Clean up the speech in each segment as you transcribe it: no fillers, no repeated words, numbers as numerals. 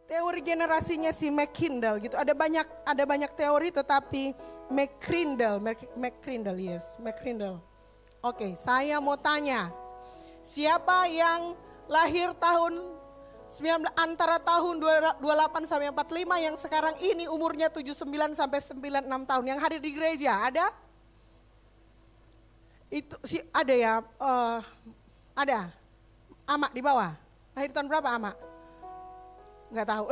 teori generasinya si McCrindle gitu. Ada banyak teori, tetapi McCrindle, yes, McCrindle. Oke, saya mau tanya, siapa yang lahir antara tahun 28 sampai 45 yang sekarang ini umurnya 79 sampai 96 tahun yang hadir di gereja, ada? Itu ada ya, ada. Ama di bawah. Lahir tahun berapa Ama? Nggak tahu.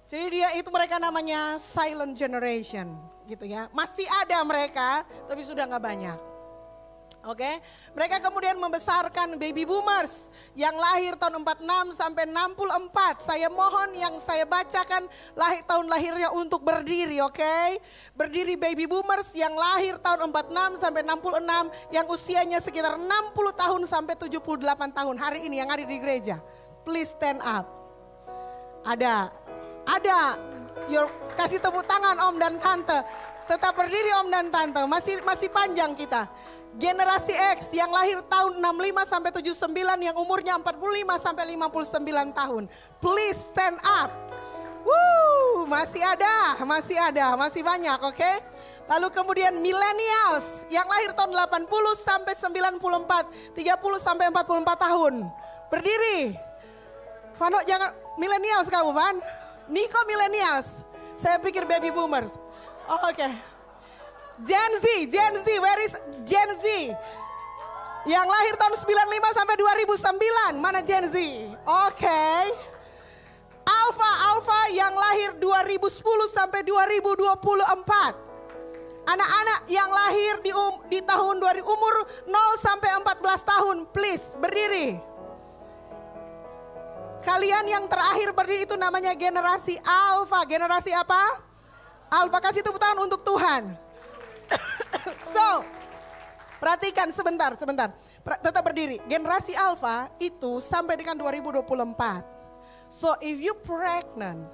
Jadi mereka namanya silent generation gitu ya. Masih ada mereka, tapi sudah nggak banyak. Oke, mereka kemudian membesarkan baby boomers yang lahir tahun 46 sampai 64. Saya mohon yang saya bacakan tahun lahirnya untuk berdiri, oke? Berdiri baby boomers yang lahir tahun 46 sampai 66 yang usianya sekitar 60 tahun sampai 78 tahun hari ini yang ada di gereja. Please stand up. Ada. Kasih tepuk tangan Om dan Tante. Tetap berdiri Om dan Tante, masih panjang kita. Generasi X yang lahir tahun 65 sampai 79 yang umurnya 45 sampai 59 tahun. Please stand up. Masih ada, masih banyak, oke? Lalu kemudian millennials yang lahir tahun 80 sampai 94, 30 sampai 44 tahun. Berdiri. Vano jangan millennials kamu, Van. Niko millennials. Saya pikir baby boomers. Oke. Gen Z, where is Gen Z? Yang lahir tahun 95 sampai 2009, mana Gen Z? Oke. Alpha yang lahir 2010 sampai 2024. Anak-anak yang lahir di tahun 2000 umur 0 sampai 14 tahun, please berdiri. Kalian yang terakhir berdiri itu namanya generasi Alpha. Generasi apa? Alpha, kasih tepuk tangan untuk Tuhan. So, perhatikan sebentar. Tetap berdiri. Generasi Alpha itu sampai dengan 2024. So, if you pregnant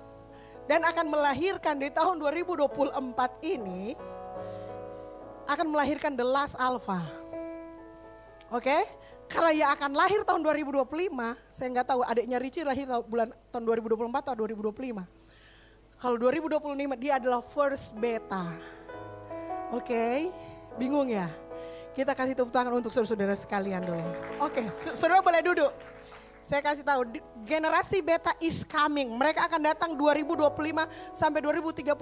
dan akan melahirkan di tahun 2024 ini, akan melahirkan the last Alpha. Oke? Kalau yang akan lahir tahun 2025, saya nggak tahu adiknya Richie lahir tahun 2024 atau 2025. Kalau 2025 dia adalah first beta. Oke, bingung ya? Kita kasih tepuk tangan untuk saudara-saudara sekalian dulu. Oke, saudara boleh duduk. Saya kasih tahu, generasi beta is coming. Mereka akan datang 2025 sampai 2039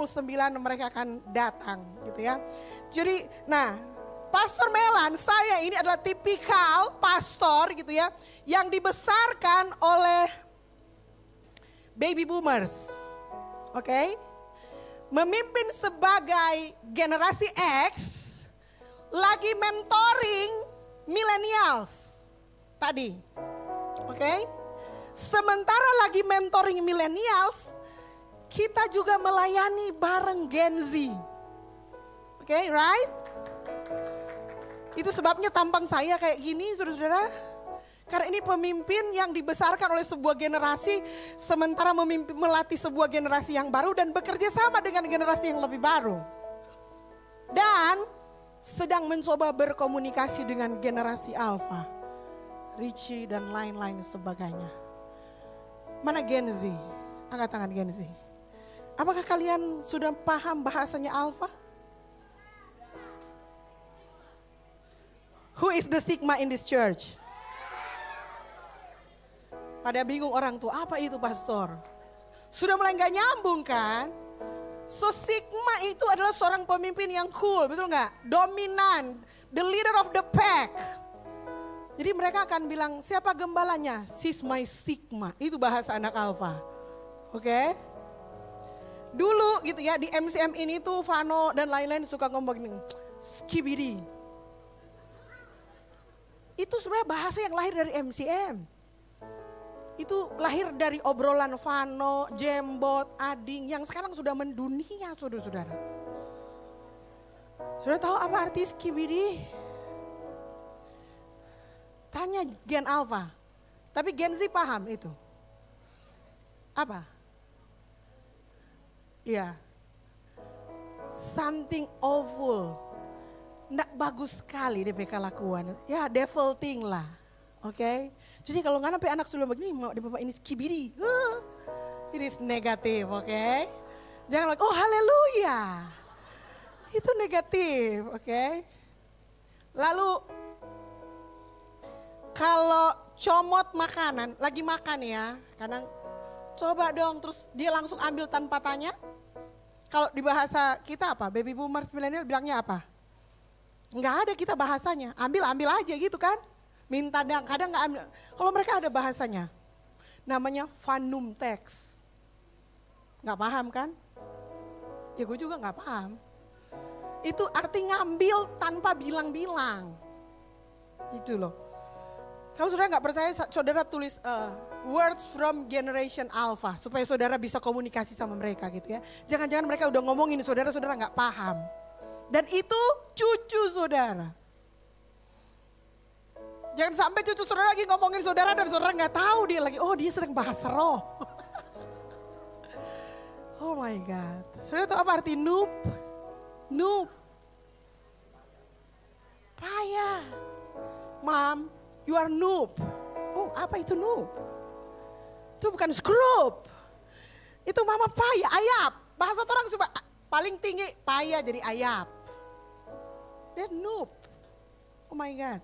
mereka akan datang gitu ya. Jadi, Pastor Melan, saya ini adalah tipikal pastor gitu ya, yang dibesarkan oleh baby boomers. Oke? Memimpin sebagai generasi X, lagi mentoring millennials tadi. Oke? Sementara lagi mentoring millennials, kita juga melayani bareng Gen Z. Oke, right? Itu sebabnya tampang saya kayak gini, saudara-saudara. Karena ini pemimpin yang dibesarkan oleh sebuah generasi, sementara melatih sebuah generasi yang baru dan bekerja sama dengan generasi yang lebih baru. Dan sedang mencoba berkomunikasi dengan generasi Alpha, Richie dan lain-lain sebagainya. Mana Gen Z? Angkat tangan Gen Z. Apakah kalian sudah paham bahasanya Alpha? Who is the Sigma in this church? Pada bingung orang tuh, apa itu pastor? Sudah mulai gak nyambung kan? So Sigma itu adalah seorang pemimpin yang cool, betul gak? Dominan, the leader of the pack. Jadi mereka akan bilang, siapa gembalanya? She's my Sigma, itu bahasa anak Alpha. Oke? Dulu gitu ya, di MCM ini tuh Vano dan lain-lain suka ngomong gini, skibidi. Itu sebenarnya bahasa yang lahir dari MCM. Itu lahir dari obrolan Vano, Jembot, Ading yang sekarang sudah mendunia, saudara-saudara. Sudah tahu apa arti skibidi? Tanya Gen Alpha. Tapi Gen Z paham itu. Apa? Iya. Something awful. Nggak bagus sekali DPK lakukan. Ya devil thing lah. Oke. Jadi kalau nggak sampai anak sudah begini, mau di bapak ini skibidi. It is negatif, oke? Jangan oh haleluya. Itu negatif, oke? Lalu kalau comot makanan, lagi makan ya, kadang coba dong, terus dia langsung ambil tanpa tanya. Kalau di bahasa kita apa? Baby boomers milenial bilangnya apa? Enggak ada kita bahasanya, ambil aja gitu kan. Minta dong, kadang enggak ambil. Kalau mereka ada bahasanya, namanya fanum teks. Enggak paham kan? Ya gue juga enggak paham. Itu arti ngambil tanpa bilang-bilang. Itu loh. Kalau saudara nggak percaya, saudara tulis words from generation alpha. Supaya saudara bisa komunikasi sama mereka gitu ya. Jangan-jangan mereka udah ngomongin saudara nggak paham. Dan itu cucu saudara. Jangan sampai cucu saudara lagi ngomongin saudara dan saudara nggak tahu dia lagi. Oh dia sedang bahasa roh. Oh my God. Saudara tahu apa arti noob? Noob. Payah. Mom, you are noob. Oh, apa itu noob? Itu bukan scrub. Itu mama payah, ayap. Bahasa orang suka paling tinggi payah jadi ayap. Dia noob. Oh my God.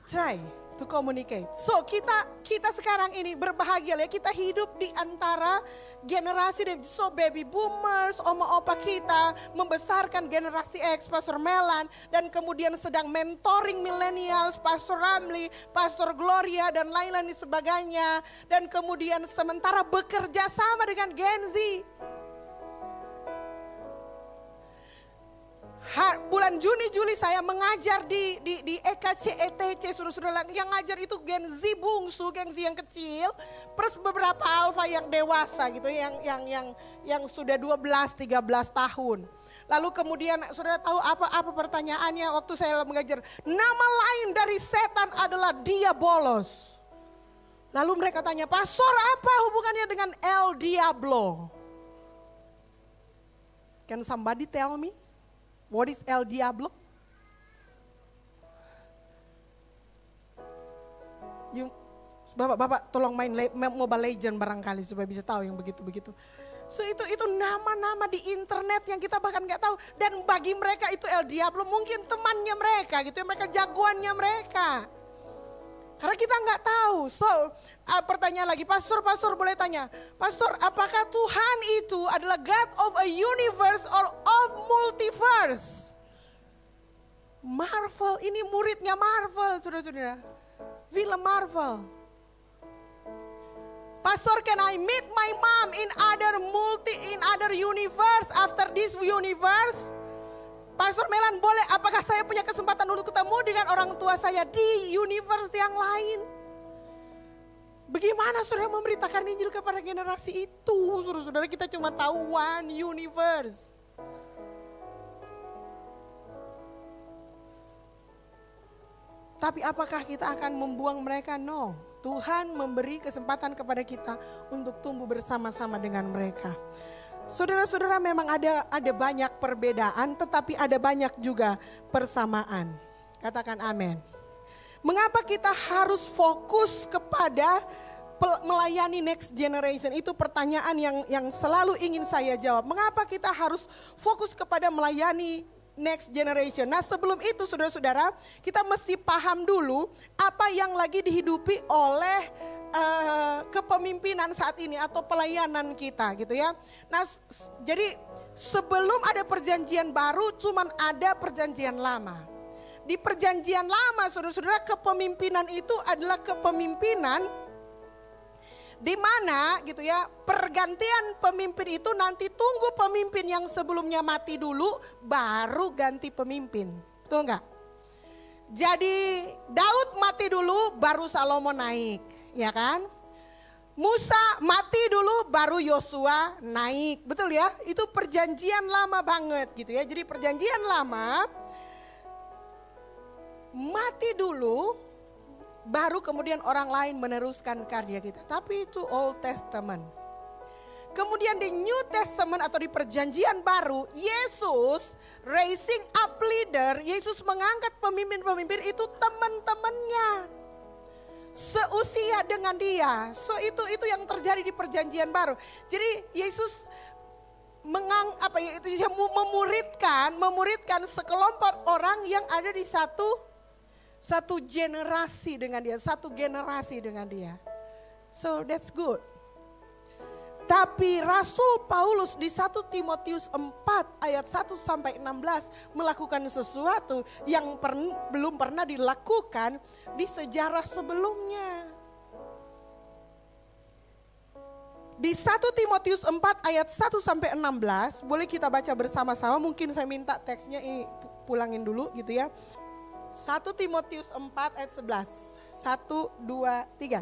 Try to communicate. So kita sekarang ini berbahagia ya, kita hidup di antara generasi, so baby boomers, oma opa kita membesarkan generasi X, Pastor Melan, dan kemudian sedang mentoring millennials, Pastor Ramli, Pastor Gloria dan lain-lain sebagainya, dan kemudian sementara bekerja sama dengan Gen Z. Bulan Juni Juli saya mengajar di EKC ETC, saudara-saudara, yang ngajar itu Gen Z bungsu, Gen Z yang kecil, plus beberapa alfa yang dewasa gitu, yang sudah 12-13 tahun. Lalu kemudian saudara tahu apa pertanyaannya waktu saya mengajar? Nama lain dari setan adalah diabolos. Lalu mereka tanya, Pastor apa hubungannya dengan El Diablo? Can somebody tell me? What is El Diablo? Bapak tolong main Mobile Legend barangkali supaya bisa tahu yang begitu-begitu. So itu nama-nama di internet yang kita bahkan nggak tahu, dan bagi mereka itu El Diablo mungkin temannya mereka gitu, mereka jagoannya mereka. Karena kita nggak tahu. So pertanyaan lagi, Pastor boleh tanya, Pastor apakah Tuhan itu adalah God of a universe or of multiverse? Marvel, ini muridnya Marvel, saudara-saudara. Film Marvel. Pastor, can I meet my mom in other universe after this universe? Pastor Melan, boleh apakah saya punya kesempatan untuk ketemu dengan orang tua saya di universe yang lain? Bagaimana saudara memberitakan Injil kepada generasi itu? Saudara-saudara, kita cuma tahu one universe. Tapi apakah kita akan membuang mereka? No. Tuhan memberi kesempatan kepada kita untuk tumbuh bersama-sama dengan mereka. Saudara-saudara, memang ada banyak perbedaan, tetapi ada banyak juga persamaan. Katakan amin. Mengapa kita harus fokus kepada melayani next generation? Itu pertanyaan yang selalu ingin saya jawab. Mengapa kita harus fokus kepada melayani next generation? Nah, sebelum itu saudara-saudara, kita mesti paham dulu apa yang lagi dihidupi oleh kepemimpinan saat ini atau pelayanan kita gitu ya. Nah, jadi sebelum ada perjanjian baru cuman ada perjanjian lama. Di perjanjian lama saudara-saudara, kepemimpinan itu adalah kepemimpinan di mana gitu ya, pergantian pemimpin itu nanti tunggu pemimpin yang sebelumnya mati dulu baru ganti pemimpin. Betul enggak? Jadi Daud mati dulu baru Salomo naik, ya kan? Musa mati dulu baru Yosua naik. Betul ya? Itu perjanjian lama banget gitu ya. Jadi perjanjian lama mati dulu baru kemudian orang lain meneruskan karya kita. Tapi itu Old Testament. Kemudian di New Testament atau di perjanjian baru, Yesus raising up leader, Yesus mengangkat pemimpin-pemimpin itu teman-temannya. seusia dengan dia. So itu yang terjadi di perjanjian baru. Jadi Yesus memuridkan sekelompok orang yang ada di satu generasi dengan dia, satu generasi dengan dia. So that's good. Tapi Rasul Paulus di 1 Timotius 4 ayat 1 sampai 16 melakukan sesuatu yang belum pernah dilakukan di sejarah sebelumnya. Di 1 Timotius 4 ayat 1 sampai 16, boleh kita baca bersama-sama, mungkin saya minta teksnya ini pulangin dulu gitu ya. 1 Timotius 4 ayat 11, 1, 2, 3.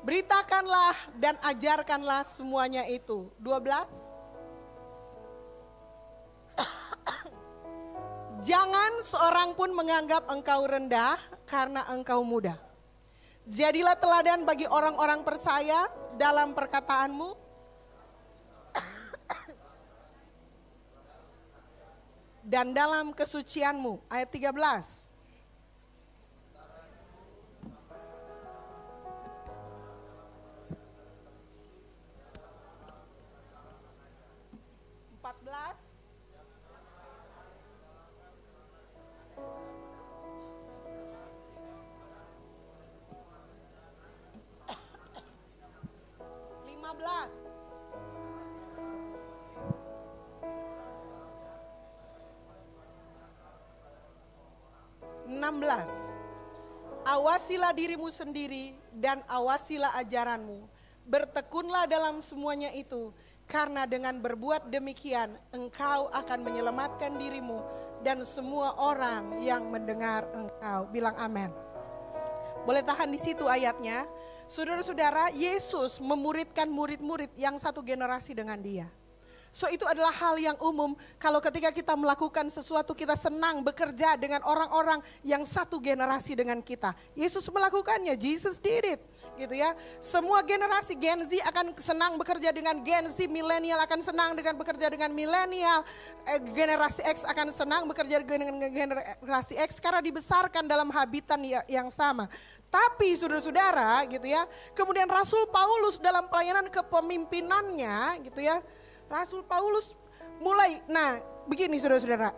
Beritakanlah dan ajarkanlah semuanya itu. 12. Jangan seorang pun menganggap engkau rendah karena engkau muda. Jadilah teladan bagi orang-orang percaya dalam perkataanmu, dan dalam kesucianmu. Ayat 13. Awasilah dirimu sendiri dan awasilah ajaranmu. Bertekunlah dalam semuanya itu, karena dengan berbuat demikian engkau akan menyelamatkan dirimu dan semua orang yang mendengar engkau. Bilang amin. Boleh tahan di situ ayatnya. Saudara-saudara, Yesus memuridkan murid-murid yang satu generasi dengan dia. So itu adalah hal yang umum, kalau ketika kita melakukan sesuatu kita senang bekerja dengan orang-orang yang satu generasi dengan kita. Yesus melakukannya, Jesus did it, gitu ya. Semua generasi, Gen Z akan senang bekerja dengan Gen Z, milenial akan senang dengan bekerja dengan milenial, generasi X akan senang bekerja dengan generasi X karena dibesarkan dalam habitat yang sama. Tapi saudara-saudara, gitu ya, kemudian Rasul Paulus dalam pelayanan kepemimpinannya, gitu ya, Rasul Paulus mulai, nah begini saudara-saudara,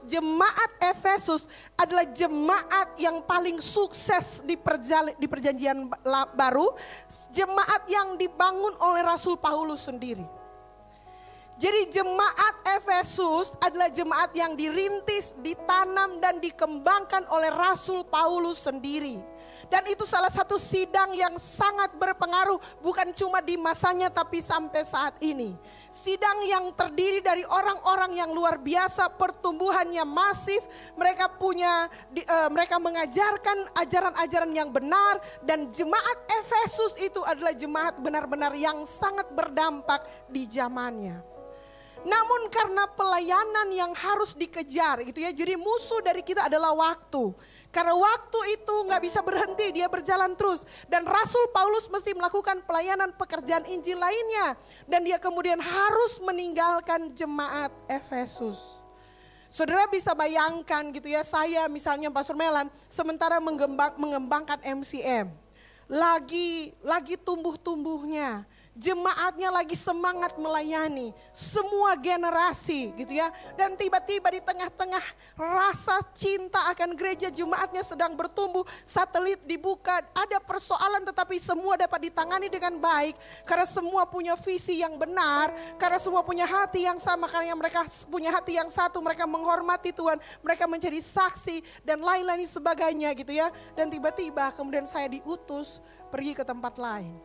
jemaat Efesus adalah jemaat yang paling sukses di perjanjian baru, jemaat yang dibangun oleh Rasul Paulus sendiri. Jadi jemaat Efesus adalah jemaat yang dirintis, ditanam dan dikembangkan oleh Rasul Paulus sendiri. Dan itu salah satu sidang yang sangat berpengaruh, bukan cuma di masanya tapi sampai saat ini. Sidang yang terdiri dari orang-orang yang luar biasa, pertumbuhannya masif, mereka mengajarkan ajaran-ajaran yang benar, dan jemaat Efesus itu adalah jemaat benar-benar yang sangat berdampak di zamannya. Namun karena pelayanan yang harus dikejar gitu ya, jadi musuh dari kita adalah waktu. Karena waktu itu gak bisa berhenti, dia berjalan terus. Dan Rasul Paulus mesti melakukan pelayanan pekerjaan Injil lainnya. Dan dia kemudian harus meninggalkan jemaat Efesus. Saudara bisa bayangkan gitu ya, saya misalnya Pastor Melan sementara mengembangkan MCM. Lagi tumbuh-tumbuhnya, jemaatnya lagi semangat melayani semua generasi gitu ya. Dan tiba-tiba di tengah-tengah rasa cinta akan gereja, jemaatnya sedang bertumbuh, satelit dibuka, ada persoalan tetapi semua dapat ditangani dengan baik. Karena semua punya visi yang benar, karena semua punya hati yang sama, karena mereka punya hati yang satu, mereka menghormati Tuhan, mereka menjadi saksi dan lain-lain sebagainya gitu ya. Dan tiba-tiba kemudian saya diutus pergi ke tempat lain.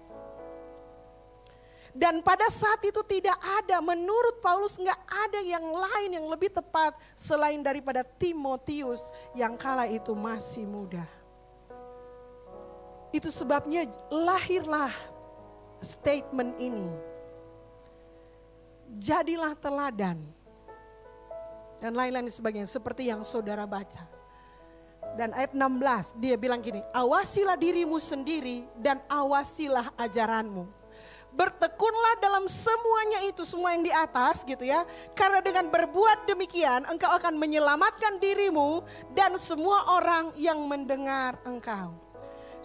Dan pada saat itu tidak ada, menurut Paulus nggak ada yang lain yang lebih tepat selain daripada Timotius yang kala itu masih muda. Itu sebabnya lahirlah statement ini. Jadilah teladan dan lain-lain sebagainya seperti yang saudara baca. Dan ayat 16 dia bilang gini, awasilah dirimu sendiri dan awasilah ajaranmu. Bertekunlah dalam semuanya itu, semua yang di atas gitu ya. Karena dengan berbuat demikian engkau akan menyelamatkan dirimu dan semua orang yang mendengar engkau.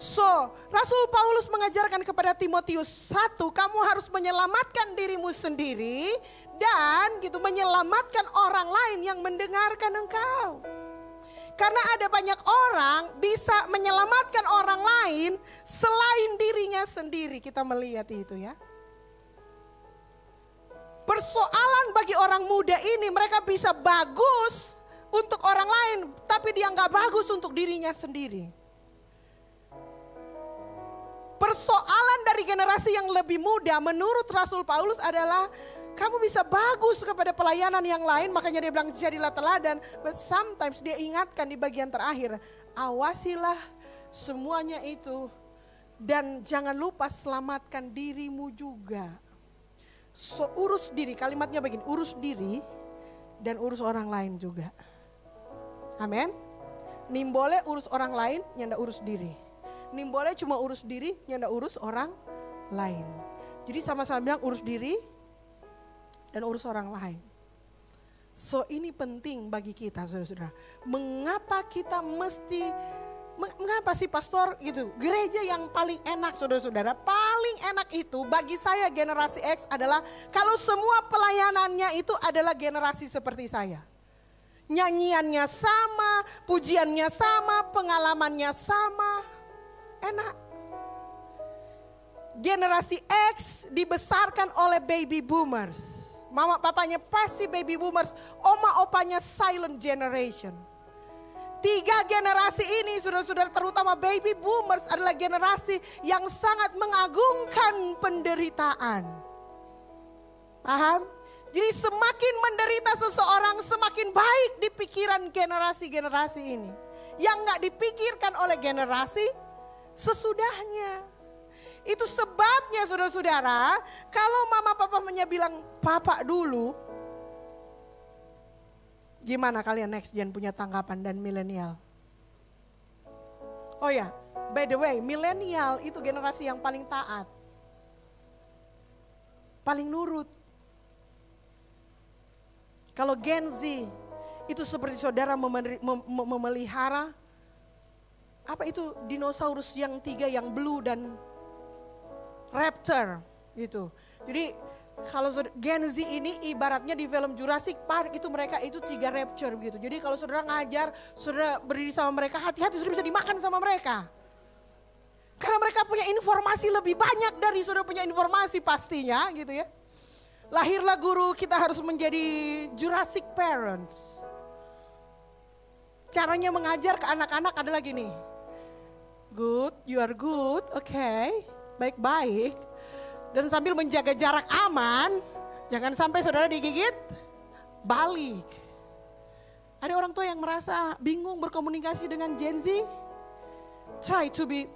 So, Rasul Paulus mengajarkan kepada Timotius, satu, kamu harus menyelamatkan dirimu sendiri dan gitu menyelamatkan orang lain yang mendengarkan engkau. Karena ada banyak orang bisa menyelamatkan orang lain selain dirinya sendiri. Kita melihat itu ya. Persoalan bagi orang muda ini, mereka bisa bagus untuk orang lain, tapi dia nggak bagus untuk dirinya sendiri. Persoalan dari generasi yang lebih muda menurut Rasul Paulus adalah kamu bisa bagus kepada pelayanan yang lain, makanya dia bilang jadilah teladan. But sometimes dia ingatkan di bagian terakhir, awasilah semuanya itu dan jangan lupa selamatkan dirimu juga. So urus diri, kalimatnya begini, urus diri dan urus orang lain juga. Amin. Nimbole urus orang lain, nyanda urus diri. Nimbole cuma urus diri, nyanda urus orang lain. Jadi sama-sama bilang urus diri dan urus orang lain. So ini penting bagi kita saudara-saudara. Mengapa sih pastor gitu? Gereja yang paling enak saudara-saudara, paling enak itu bagi saya generasi X adalah kalau semua pelayanannya itu adalah generasi seperti saya. Nyanyiannya sama, pujiannya sama, pengalamannya sama. Enak. Generasi X dibesarkan oleh baby boomers. Mama papanya pasti baby boomers, oma opanya silent generation. 3 generasi ini saudara-saudara, terutama baby boomers adalah generasi yang sangat mengagungkan penderitaan. Paham? Jadi semakin menderita seseorang, semakin baik di pikiran generasi-generasi ini. Yang gak dipikirkan oleh generasi sesudahnya. Itu sebabnya saudara-saudara, kalau mama papanya bilang papa dulu, gimana kalian next gen punya tanggapan dan milenial? Oh ya, by the way, milenial itu generasi yang paling taat. Paling nurut. Kalau Gen Z itu seperti saudara memelihara apa itu dinosaurus yang 3 yang blue dan raptor gitu. Jadi kalau Gen Z ini ibaratnya di film Jurassic Park itu mereka itu 3 raptor gitu. Jadi kalau saudara ngajar, saudara berdiri sama mereka, hati-hati saudara bisa dimakan sama mereka. Karena mereka punya informasi lebih banyak dari saudara punya informasi pastinya gitu ya. Lahirlah guru, kita harus menjadi Jurassic parents. Caranya mengajar ke anak-anak adalah gini. Good, you are good, okay, baik-baik. Dan sambil menjaga jarak aman, jangan sampai saudara digigit balik. Ada orang tua yang merasa bingung berkomunikasi dengan Gen Z. Try to be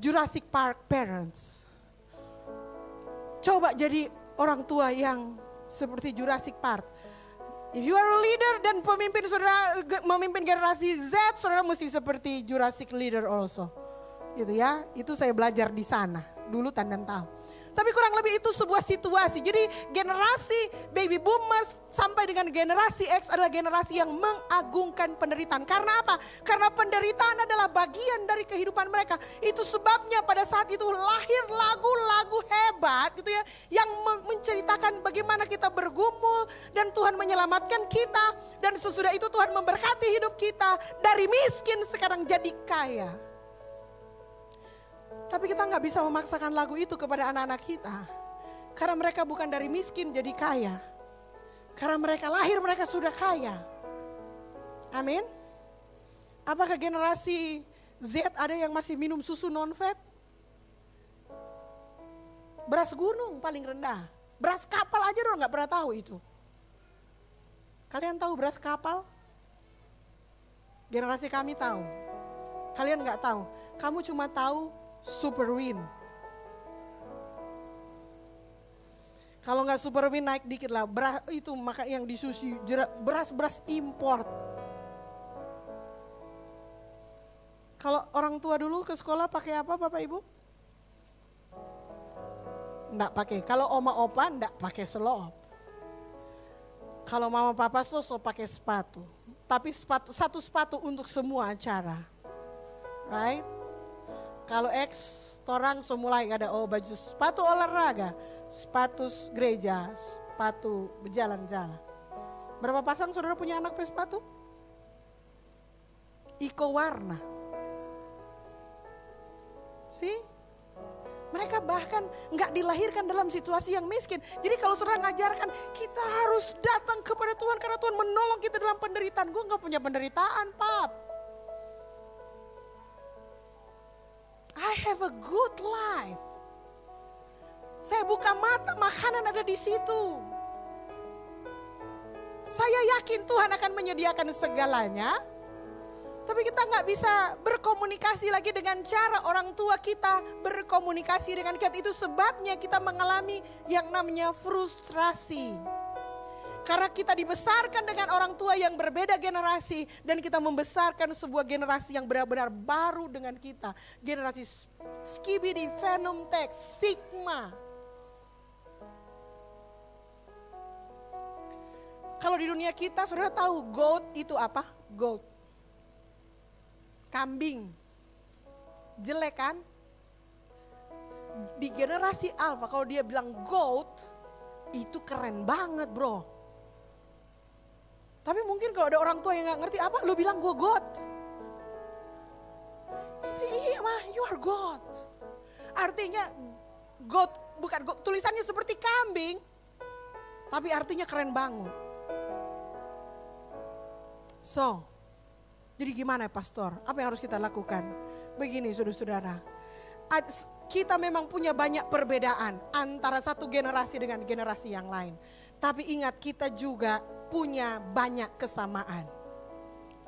Jurassic Park parents. Coba jadi orang tua yang seperti Jurassic Park. If you are a leader dan pemimpin saudara memimpin generasi Z, saudara mesti seperti Jurassic leader also. Gitu ya, itu saya belajar di sana dulu dan tahu. Tapi kurang lebih itu sebuah situasi. Jadi generasi baby boomers sampai dengan generasi X adalah generasi yang mengagungkan penderitaan. Karena apa? Karena penderitaan adalah bagian dari kehidupan mereka. Itu sebabnya pada saat itu lahir lagu-lagu hebat gitu ya. Yang menceritakan bagaimana kita bergumul dan Tuhan menyelamatkan kita. Dan sesudah itu Tuhan memberkati hidup kita. Dari miskin sekarang jadi kaya. Tapi kita nggak bisa memaksakan lagu itu kepada anak-anak kita. Karena mereka bukan dari miskin jadi kaya. Karena mereka lahir mereka sudah kaya. Amin. Apakah generasi Z ada yang masih minum susu non-fat? Beras gunung paling rendah. Beras kapal aja dong nggak pernah tahu itu. Kalian tahu beras kapal? Generasi kami tahu. Kalian nggak tahu. Kamu cuma tahu Super Win. Kalau nggak Super Win naik dikit lah. Beras itu makan yang disusi, beras import. Kalau orang tua dulu ke sekolah pakai apa Bapak Ibu? Nggak pakai. Kalau oma opa nggak pakai selop. Kalau mama papa sosok pakai sepatu. Tapi satu sepatu untuk semua acara. Right? Kalau torang semulai ada baju sepatu olahraga, sepatu gereja, sepatu berjalan-jalan. Berapa pasang saudara punya anak pakai sepatu? Iko warna. See? Mereka bahkan nggak dilahirkan dalam situasi yang miskin. Jadi kalau saudara ngajarkan kita harus datang kepada Tuhan karena Tuhan menolong kita dalam penderitaan. Gue nggak punya penderitaan, Pap. I have a good life. Saya buka mata, makanan ada di situ. Saya yakin Tuhan akan menyediakan segalanya. Tapi kita nggak bisa berkomunikasi lagi dengan cara orang tua kita berkomunikasi dengan kita. Itu sebabnya kita mengalami yang namanya frustrasi. Karena kita dibesarkan dengan orang tua yang berbeda generasi. Dan kita membesarkan sebuah generasi yang benar-benar baru dengan kita. Generasi skibidi, venom text, sigma. Kalau di dunia kita, saudara tahu goat itu apa? Goat. Kambing. Jelek kan? Di generasi alpha kalau dia bilang goat, itu keren banget bro. Tapi mungkin kalau ada orang tua yang gak ngerti apa, lu bilang gue goat. Itu iya mah, you are goat. Artinya goat, bukan goat, tulisannya seperti kambing. Tapi artinya keren banget. So, jadi gimana pastor? Apa yang harus kita lakukan? Begini saudara-saudara. Kita memang punya banyak perbedaan antara satu generasi dengan generasi yang lain. Tapi ingat kita juga punya banyak kesamaan.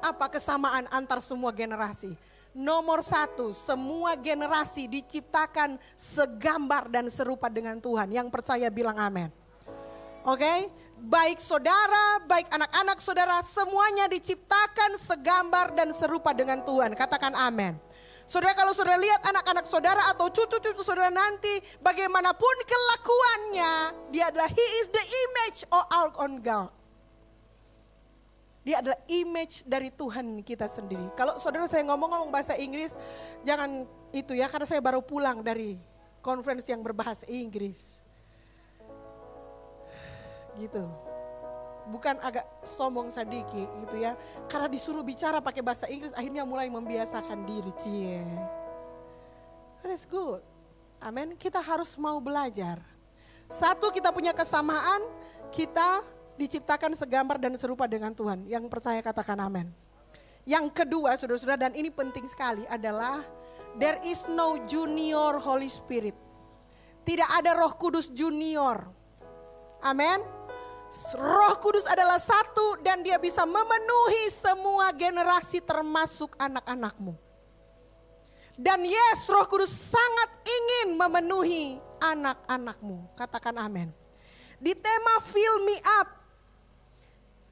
Apa kesamaan antar semua generasi? Nomor satu, semua generasi diciptakan segambar dan serupa dengan Tuhan. Yang percaya bilang amin. Oke, baik saudara, baik anak-anak saudara, semuanya diciptakan segambar dan serupa dengan Tuhan. Katakan amin. Saudara, kalau saudara lihat anak-anak saudara atau cucu-cucu saudara nanti, bagaimanapun kelakuannya, dia adalah he is the image of our own God. Dia adalah image dari Tuhan kita sendiri. Kalau saudara saya ngomong-ngomong bahasa Inggris, jangan itu ya, karena saya baru pulang dari conference yang berbahasa Inggris. Gitu. Bukan agak sombong sadiki gitu ya. Karena disuruh bicara pakai bahasa Inggris akhirnya mulai membiasakan diri. Cie. That's good. Amin. Kita harus mau belajar. Satu, kita punya kesamaan, kita diciptakan segambar dan serupa dengan Tuhan. Yang percaya katakan amin. Yang kedua saudara-saudara, dan ini penting sekali adalah there is no junior Holy Spirit. Tidak ada Roh Kudus junior. Amin. Roh Kudus adalah satu dan dia bisa memenuhi semua generasi termasuk anak-anakmu. Dan yes, Roh Kudus sangat ingin memenuhi anak-anakmu. Katakan amin. Di tema Fill Me Up,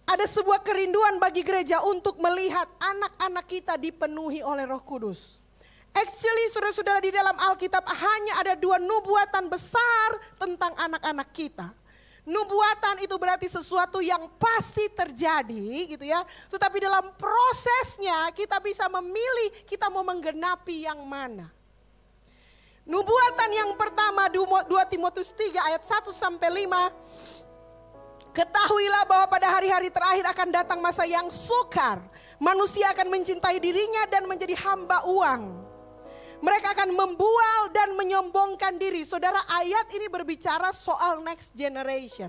ada sebuah kerinduan bagi gereja untuk melihat anak-anak kita dipenuhi oleh Roh Kudus. Actually saudara-saudara, di dalam Alkitab hanya ada 2 nubuatan besar tentang anak-anak kita. Nubuatan itu berarti sesuatu yang pasti terjadi gitu ya. Tetapi dalam prosesnya kita bisa memilih kita mau menggenapi yang mana. Nubuatan yang pertama 2 Timotius 3 ayat 1-5. Ketahuilah bahwa pada hari-hari terakhir akan datang masa yang sukar. Manusia akan mencintai dirinya dan menjadi hamba uang. Mereka akan membual dan menyombongkan diri. Saudara, ayat ini berbicara soal next generation.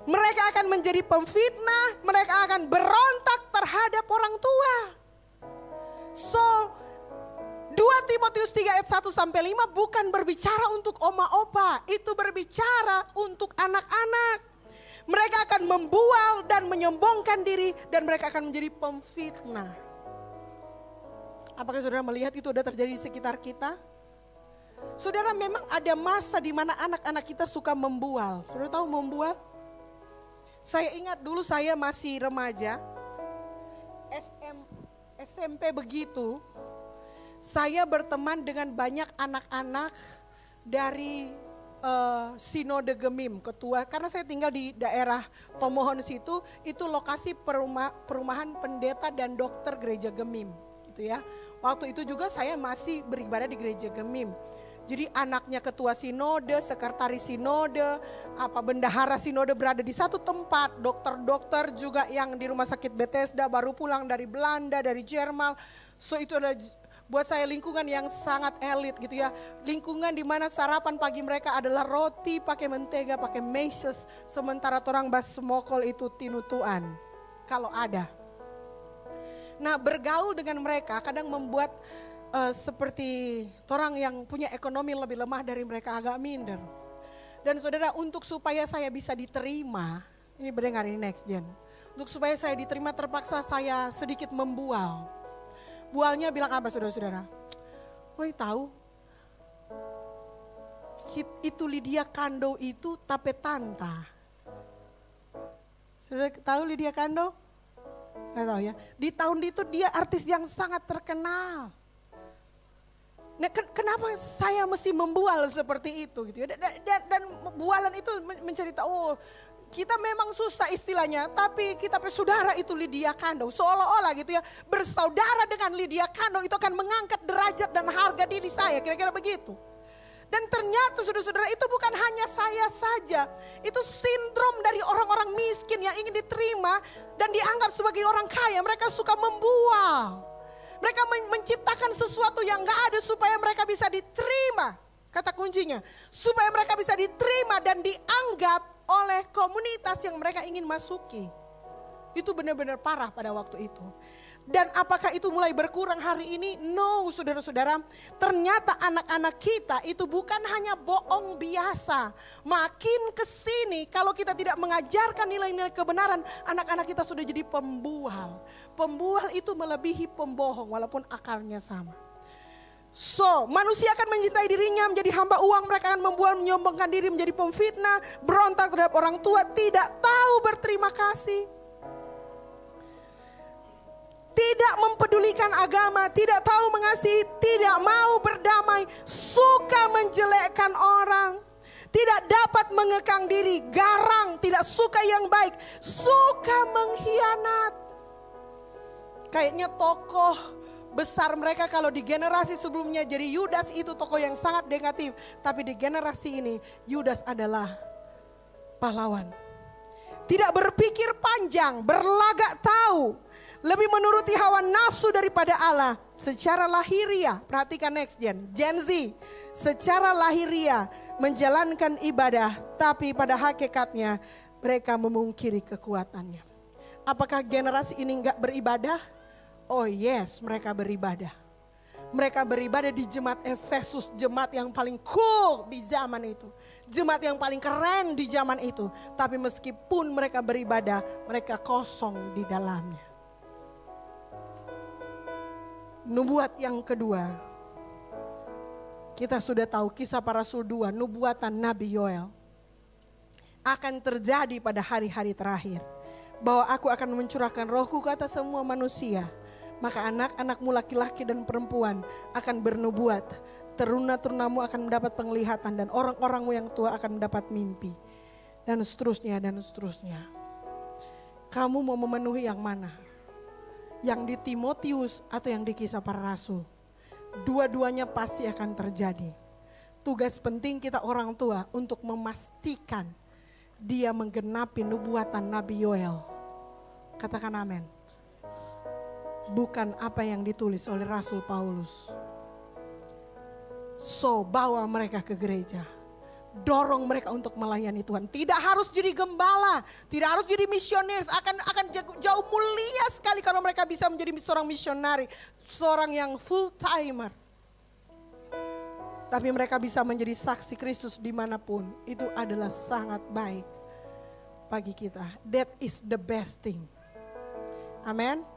Mereka akan menjadi pemfitnah, mereka akan berontak terhadap orang tua. So, 2 Timotius 3 ayat 1-5 bukan berbicara untuk oma opa, itu berbicara untuk anak-anak. Mereka akan membual dan menyombongkan diri dan mereka akan menjadi pemfitnah. Apakah saudara melihat itu sudah terjadi di sekitar kita? Saudara, memang ada masa di mana anak-anak kita suka membual. Saudara tahu membual? Saya ingat dulu saya masih remaja, SMP begitu. Saya berteman dengan banyak anak-anak dari Sinode Gemim, ketua. Karena saya tinggal di daerah Tomohon situ, itu lokasi perumahan pendeta dan dokter gereja Gemim. gitu ya. Waktu itu juga saya masih beribadah di gereja Gemim. Jadi anaknya ketua sinode, sekretaris sinode, bendahara sinode berada di satu tempat. Dokter-dokter juga yang di rumah sakit Bethesda baru pulang dari Belanda, dari Jerman. So itu adalah buat saya lingkungan yang sangat elit gitu ya. Lingkungan di mana sarapan pagi mereka adalah roti pakai mentega, pakai meses. Sementara orang bas semokol itu tinutuan kalau ada. Nah bergaul dengan mereka kadang membuat seperti orang yang punya ekonomi lebih lemah dari mereka agak minder. Dan saudara, untuk supaya saya bisa diterima, ini berdengar ini next gen. Untuk supaya saya diterima terpaksa saya sedikit membual. Bualnya bilang apa saudara-saudara? Woi tahu, itu Lydia Kando itu tape tanta. Saudara tahu Lydia Kando? Nggak tahu ya. Di tahun itu dia artis yang sangat terkenal. Nah, kenapa saya mesti membual seperti itu gitu ya? Dan bualan itu mencerita, oh kita memang susah istilahnya, tapi kita saudara itu Lydia Kando. Seolah-olah gitu ya, bersaudara dengan Lydia Kando itu akan mengangkat derajat dan harga diri saya, kira-kira begitu. Dan ternyata saudara-saudara itu bukan hanya saya saja. Itu sindrom dari orang-orang miskin yang ingin diterima dan dianggap sebagai orang kaya. Mereka suka membual. Mereka menciptakan sesuatu yang gak ada supaya mereka bisa diterima. Kata kuncinya, supaya mereka bisa diterima dan dianggap oleh komunitas yang mereka ingin masuki. Itu benar-benar parah pada waktu itu. Dan apakah itu mulai berkurang hari ini? No, saudara-saudara. Ternyata anak-anak kita itu bukan hanya bohong biasa. Makin kesini kalau kita tidak mengajarkan nilai-nilai kebenaran, anak-anak kita sudah jadi pembual. Pembual itu melebihi pembohong walaupun akarnya sama. So, manusia akan mencintai dirinya, menjadi hamba uang. Mereka akan membual, menyombongkan diri, menjadi pemfitnah, berontak terhadap orang tua, tidak tahu berterima kasih. Tidak mempedulikan agama, tidak tahu mengasihi, tidak mau berdamai, suka menjelekkan orang, tidak dapat mengekang diri, garang, tidak suka yang baik, suka mengkhianat. Kayaknya tokoh besar mereka kalau di generasi sebelumnya jadi Yudas itu tokoh yang sangat negatif. Tapi di generasi ini Yudas adalah pahlawan. Tidak berpikir panjang, berlagak tahu, lebih menuruti hawa nafsu daripada Allah. Secara lahiriah, perhatikan next gen Z. Secara lahiriah menjalankan ibadah, tapi pada hakikatnya mereka memungkiri kekuatannya. Apakah generasi ini enggak beribadah? Oh yes, mereka beribadah. Mereka beribadah di jemaat Efesus, jemaat yang paling cool di zaman itu. Jemaat yang paling keren di zaman itu. Tapi meskipun mereka beribadah, mereka kosong di dalamnya. Nubuat yang kedua. Kita sudah tahu kisah para rasul 2, nubuatan Nabi Yoel. Akan terjadi pada hari-hari terakhir. Bahwa aku akan mencurahkan rohku ke atas semua manusia. Maka anak-anakmu laki-laki dan perempuan akan bernubuat. Teruna-terunamu akan mendapat penglihatan dan orang-orangmu yang tua akan mendapat mimpi. Dan seterusnya dan seterusnya. Kamu mau memenuhi yang mana? Yang di Timotius atau yang di kisah para rasul? Dua-duanya pasti akan terjadi. Tugas penting kita orang tua untuk memastikan dia menggenapi nubuatan Nabi Yoel. Katakan amin. Bukan apa yang ditulis oleh Rasul Paulus. So, bawa mereka ke gereja. Dorong mereka untuk melayani Tuhan. Tidak harus jadi gembala, tidak harus jadi misionaris. Akan jauh mulia sekali kalau mereka bisa menjadi seorang misionari, seorang yang full timer. Tapi mereka bisa menjadi saksi Kristus dimanapun. Itu adalah sangat baik bagi kita. That is the best thing. Amen.